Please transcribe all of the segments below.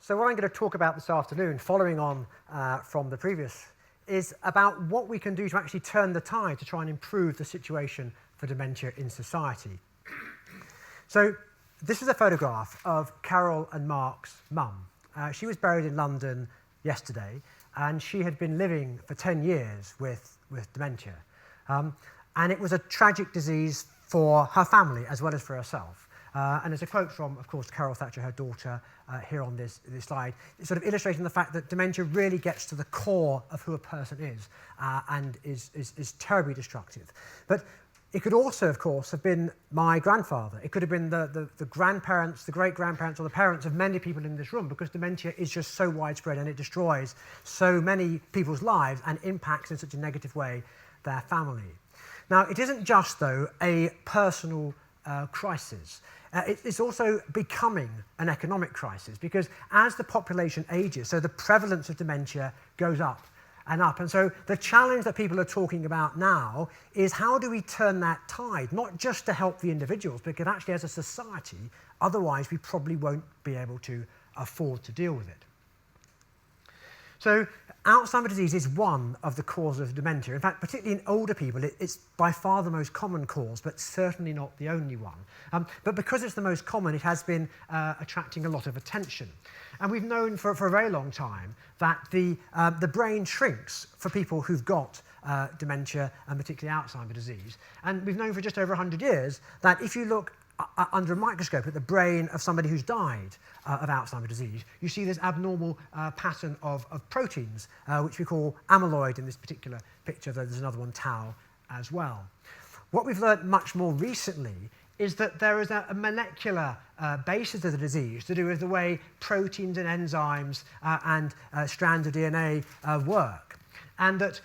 So what I'm going to talk about this afternoon, following on from the previous, is about what we can do to actually turn the tide to try and improve the situation for dementia in society. So this is a photograph of Carol and Mark's mum. She was buried in London yesterday, and she had been living for 10 years with dementia. And it was a tragic disease for her family as well as for herself. And there's a quote from, of course, Carol Thatcher, her daughter, here on this slide, sort of illustrating the fact that dementia really gets to the core of who a person is and is terribly destructive. But it could also, of course, have been my grandfather. It could have been the grandparents, the great-grandparents, or the parents of many people in this room, because dementia is just so widespread and it destroys so many people's lives and impacts in such a negative way their family. Now, it isn't just, though, a personal crisis. It's also becoming an economic crisis, because as the population ages, so the prevalence of dementia goes up and up. And so the challenge that people are talking about now is, how do we turn that tide, not just to help the individuals, because actually as a society, otherwise we probably won't be able to afford to deal with it. So Alzheimer's disease is one of the causes of dementia. In fact, particularly in older people, it's by far the most common cause, but certainly not the only one. But because it's the most common, it has been attracting a lot of attention. And we've known for a very long time that the brain shrinks for people who've got dementia, and particularly Alzheimer's disease. And we've known for just over 100 years that if you look under a microscope at the brain of somebody who's died of Alzheimer's disease, you see this abnormal pattern of proteins, which we call amyloid in this particular picture, though there's another one, tau, as well. What we've learned much more recently is that there is a molecular basis of the disease to do with the way proteins and enzymes and strands of DNA work. And that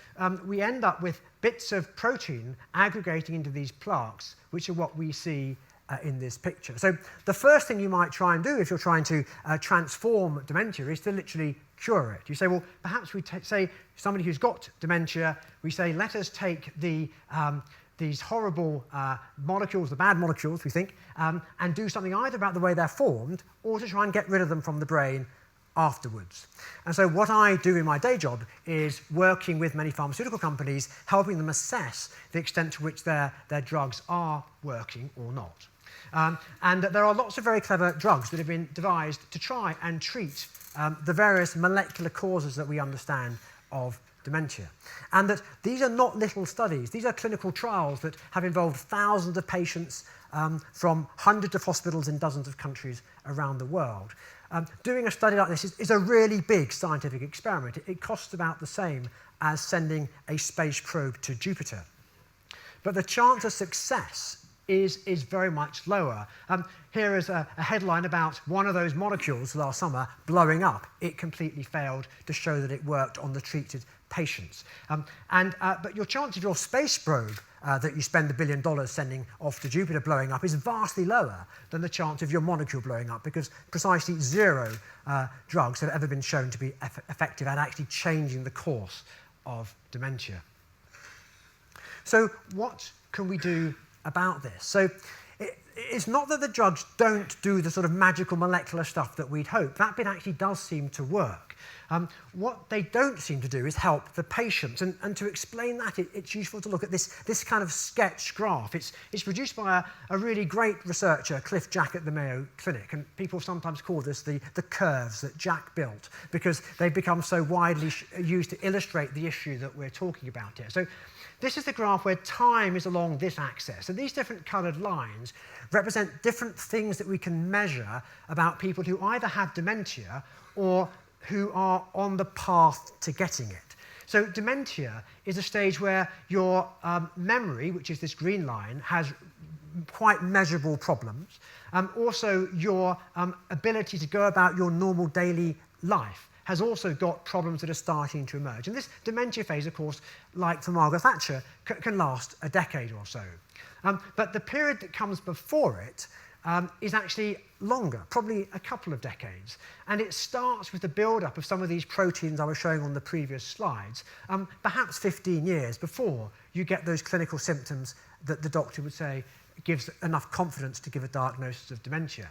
we end up with bits of protein aggregating into these plaques, which are what we see in this picture. So the first thing you might try and do if you're trying to transform dementia is to literally cure it. You say, well, perhaps we say somebody who's got dementia, we say, let us take these horrible molecules, the bad molecules, we think, and do something either about the way they're formed or to try and get rid of them from the brain afterwards. And so what I do in my day job is working with many pharmaceutical companies, helping them assess the extent to which their drugs are working or not. And there are lots of very clever drugs that have been devised to try and treat the various molecular causes that we understand of dementia. And that these are not little studies. These are clinical trials that have involved thousands of patients from hundreds of hospitals in dozens of countries around the world. Doing a study like this is a really big scientific experiment. It costs about the same as sending a space probe to Jupiter. But the chance of success is very much lower. Here is a headline about one of those molecules last summer blowing up. It completely failed to show that it worked on the treated patients. But your chance of your space probe that you spend $1 billion sending off to Jupiter blowing up is vastly lower than the chance of your molecule blowing up, because precisely 0 drugs have ever been shown to be effective at actually changing the course of dementia. So what can we do about this? So it's not that the drugs don't do the sort of magical molecular stuff that we'd hope. That bit actually does seem to work. What they don't seem to do is help the patients. And to explain that, it's useful to look at this kind of sketch graph. It's produced by a really great researcher, Cliff Jack at the Mayo Clinic. And people sometimes call this the curves that Jack built, because they've become so widely used to illustrate the issue that we're talking about here. So this is the graph where time is along this axis. And these different coloured lines represent different things that we can measure about people who either have dementia or who are on the path to getting it. So dementia is a stage where your memory, which is this green line, has quite measurable problems. Also, your ability to go about your normal daily life has also got problems that are starting to emerge. And this dementia phase, of course, like for Margaret Thatcher, can last a decade or so. But the period that comes before it is actually longer, probably a couple of decades. And it starts with the build-up of some of these proteins I was showing on the previous slides, perhaps 15 years before you get those clinical symptoms that the doctor would say gives enough confidence to give a diagnosis of dementia.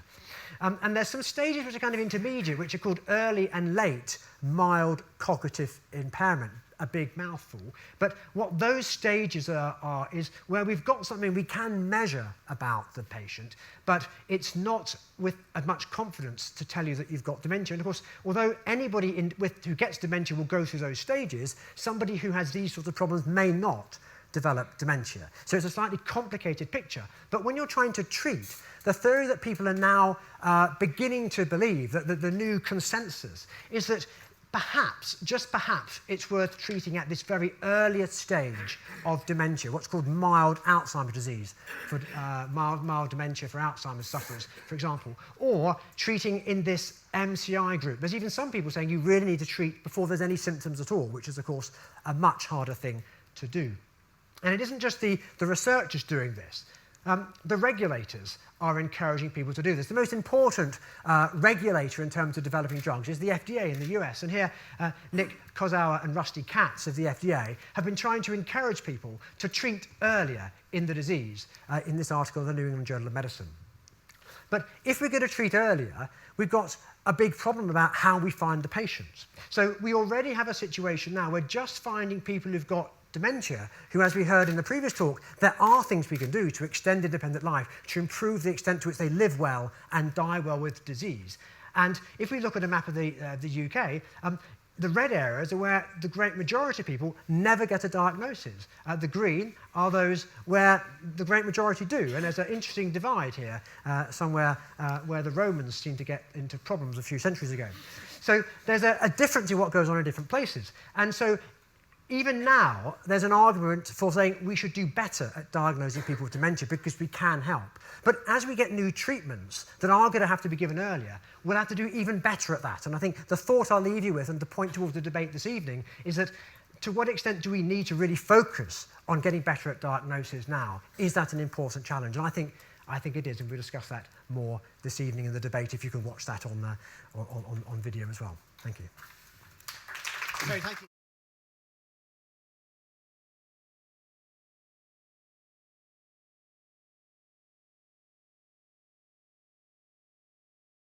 And there's some stages which are kind of intermediate, which are called early and late mild cognitive impairment, a big mouthful. But what those stages are is where we've got something we can measure about the patient, but it's not with as much confidence to tell you that you've got dementia. And of course, although anybody who gets dementia will go through those stages, somebody who has these sorts of problems may not develop dementia. So it's a slightly complicated picture. But when you're trying to treat, the theory that people are now beginning to believe, that the new consensus, is that perhaps, just perhaps, it's worth treating at this very earliest stage of dementia, what's called mild Alzheimer's disease, for mild dementia for Alzheimer's sufferers, for example, or treating in this MCI group. There's even some people saying you really need to treat before there's any symptoms at all, which is, of course, a much harder thing to do. And it isn't just the researchers doing this. The regulators are encouraging people to do this. The most important regulator in terms of developing drugs is the FDA in the US. And here, Nick Kozawa and Rusty Katz of the FDA have been trying to encourage people to treat earlier in the disease in this article in the New England Journal of Medicine. But if we're going to treat earlier, we've got a big problem about how we find the patients. So we already have a situation now where just finding people who've got dementia, who, as we heard in the previous talk, there are things we can do to extend independent life, to improve the extent to which they live well and die well with disease. And if we look at a map of the UK, the red areas are where the great majority of people never get a diagnosis. The green are those where the great majority do. And there's an interesting divide here, somewhere where the Romans seemed to get into problems a few centuries ago. So there's a difference in what goes on in different places. And so even now, there's an argument for saying we should do better at diagnosing people with dementia because we can help. But as we get new treatments that are going to have to be given earlier, we'll have to do even better at that. And I think the thought I'll leave you with, and the point towards the debate this evening, is that to what extent do we need to really focus on getting better at diagnosis now? Is that an important challenge? And I think it is, and we'll discuss that more this evening in the debate if you can watch that on video as well. Thank you. Great, thank you.